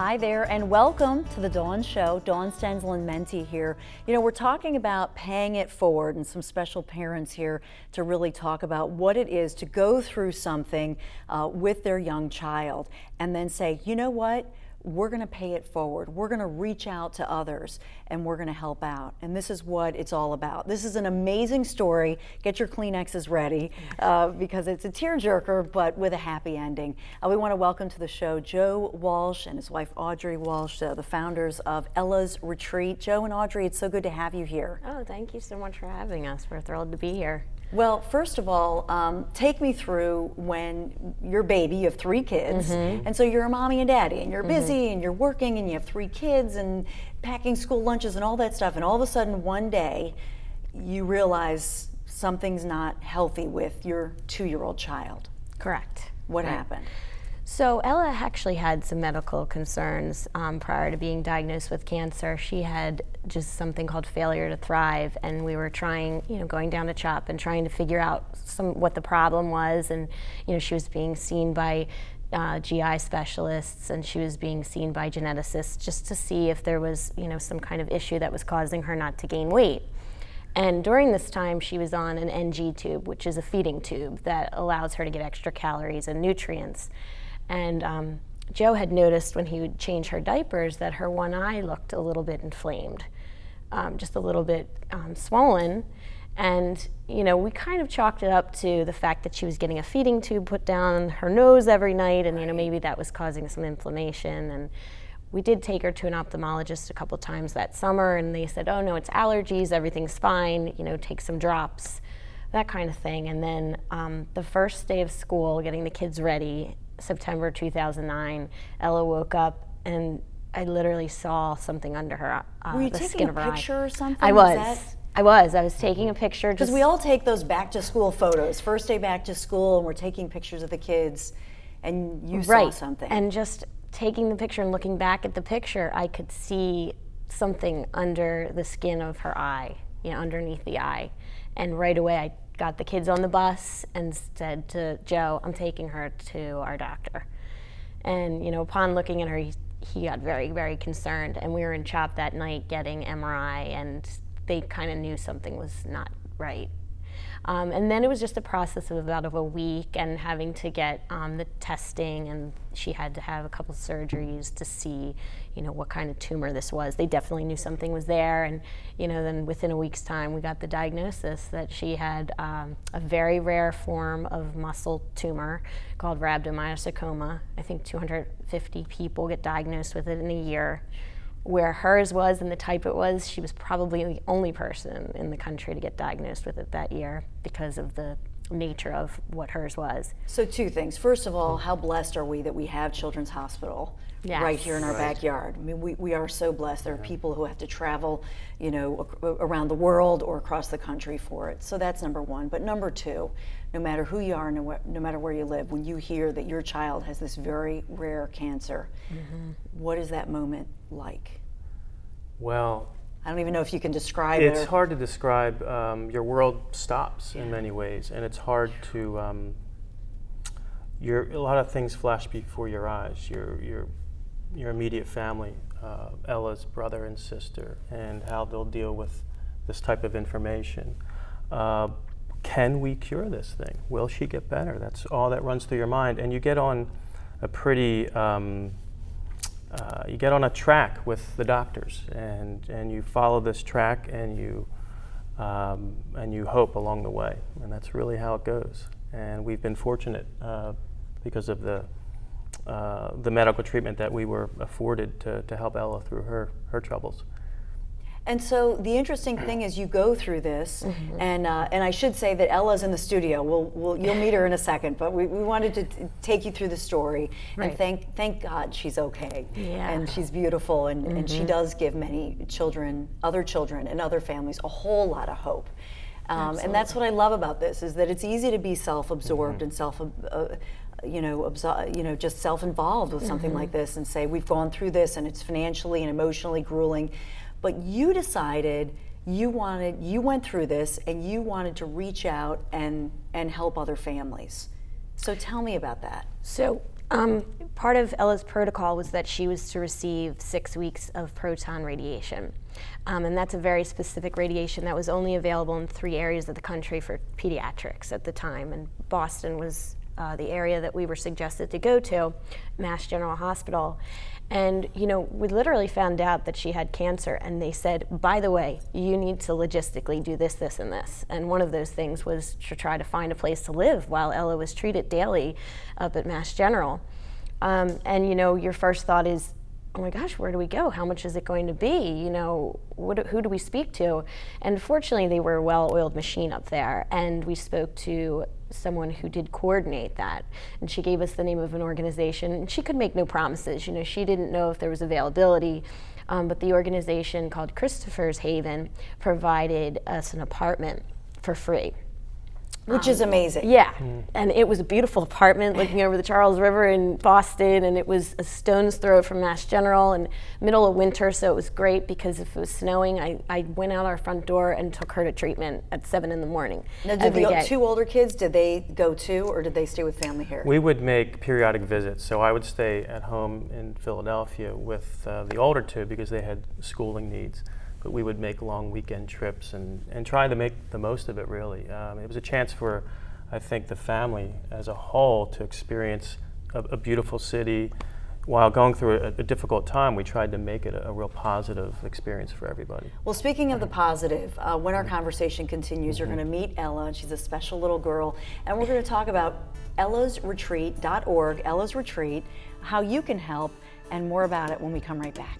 Hi there, and welcome to the Dawn Show. Dawn Stenzel and Menti here. You know, we're talking about paying it forward, and some special parents here to really talk about what it is to go through something with their young child and then say, you know what? We're going to pay it forward. We're going to reach out to others and we're going to help out. And this is what it's all about. This is an amazing story. Get your Kleenexes ready because it's a tearjerker, but with a happy ending. We want to welcome to the show Joe Walsh and his wife Audrey Walsh, the founders of Ella's Retreat. Joe and Audrey, it's so good to have you here. Oh, thank you so much for having us. We're thrilled to be here. Well, first of all, take me through when you're a baby, you have 3 kids, and so you're a mommy and daddy, and you're busy, and you're working, and you have 3 kids, and packing school lunches, and all that stuff, and all of a sudden, one day, you realize something's not healthy with your 2-year-old child. Correct. What happened? So Ella actually had some medical concerns prior to being diagnosed with cancer. She had just something called failure to thrive, and we were trying, going down to CHOP and trying to figure out what the problem was. And she was being seen by GI specialists, and she was being seen by geneticists just to see if there was, some kind of issue that was causing her not to gain weight. And during this time, she was on an NG tube, which is a feeding tube that allows her to get extra calories and nutrients. And Joe had noticed when he would change her diapers that her one eye looked a little bit inflamed, just a little bit swollen. And, we kind of chalked it up to the fact that she was getting a feeding tube put down her nose every night, and, maybe that was causing some inflammation. And we did take her to an ophthalmologist a couple times that summer, and they said, oh, no, it's allergies, everything's fine, take some drops, that kind of thing. And then the first day of school, getting the kids ready, September 2009, Ella woke up and I literally saw something under her Were you the taking skin a of her eye. picture or something? I was taking a picture. Because we all take those back to school photos, first day back to school, and we're taking pictures of the kids, and you saw something. And just taking the picture and looking back at the picture, I could see something under the skin of her eye, underneath the eye. And right away I got the kids on the bus and said to Joe, I'm taking her to our doctor. And, upon looking at her, he got very, very concerned. And we were in CHOP that night getting MRI, and they kind of knew something was not right. And then it was just a process of about a week and having to get the testing, and she had to have a couple surgeries to see, what kind of tumor this was. They definitely knew something was there, and then within a week's time we got the diagnosis that she had a very rare form of muscle tumor called rhabdomyosarcoma. I think 250 people get diagnosed with it in a year. Where hers was and the type it was, she was probably the only person in the country to get diagnosed with it that year because of the nature of what hers was. So 2 things. First of all, how blessed are we that we have Children's Hospital right here in our backyard. I mean, we are so blessed. There are people who have to travel, around the world or across the country for it. So that's number 1. But number 2, no matter who you are, no matter where you live, when you hear that your child has this very rare cancer, what is that moment like? Well, I don't even know if you can describe it. It's hard to describe. Your world stops in many ways, and it's hard to. A lot of things flash before your eyes. Your immediate family, Ella's brother and sister, and how they'll deal with this type of information. Can we cure this thing? Will she get better? That's all that runs through your mind, and you get on a pretty. You get on a track with the doctors, and you follow this track, and you hope along the way, and that's really how it goes. And we've been fortunate because of the medical treatment that we were afforded to help Ella through her troubles. And so the interesting thing is you go through this, and I should say that Ella's in the studio. You'll meet her in a second, but we wanted to take you through the story, and thank God she's okay, and she's beautiful, and she does give many children, other children, and other families a whole lot of hope. And that's what I love about this, is that it's easy to be self-absorbed and just self-involved with something like this, and say we've gone through this, and it's financially and emotionally grueling. But you decided you went through this and you wanted to reach out and help other families. So tell me about that. So Part of Ella's protocol was that she was to receive 6 weeks of proton radiation. And that's a very specific radiation that was only available in 3 areas of the country for pediatrics at the time. And Boston was the area that we were suggested to go to, Mass General Hospital. And, you know, we literally found out that she had cancer, and they said, by the way, you need to logistically do this, this, and this. And one of those things was to try to find a place to live while Ella was treated daily up at Mass General. And, you know, your first thought is, oh my gosh, where do we go? How much is it going to be? You know, who do we speak to? And fortunately, they were a well-oiled machine up there, and we spoke to someone who did coordinate that. And she gave us the name of an organization, and she could make no promises. You know, she didn't know if there was availability, but the organization called Christopher's Haven provided us an apartment for free. Which is amazing. Yeah, and it was a beautiful apartment looking over the Charles River in Boston, and it was a stone's throw from Mass General and middle of winter, so it was great because if it was snowing, I went out our front door and took her to treatment at 7 in the morning. Now, did the 2 older kids, did they go too, or did they stay with family here? We would make periodic visits, so I would stay at home in Philadelphia with the older 2 because they had schooling needs. But we would make long weekend trips and try to make the most of it, really. It was a chance for, I think, the family as a whole to experience a beautiful city. While going through a difficult time, we tried to make it a real positive experience for everybody. Well, speaking of the positive, when our conversation continues, you're going to meet Ella. She's a special little girl, and we're going to talk about ellasretreat.org, Ella's Retreat, how you can help, and more about it when we come right back.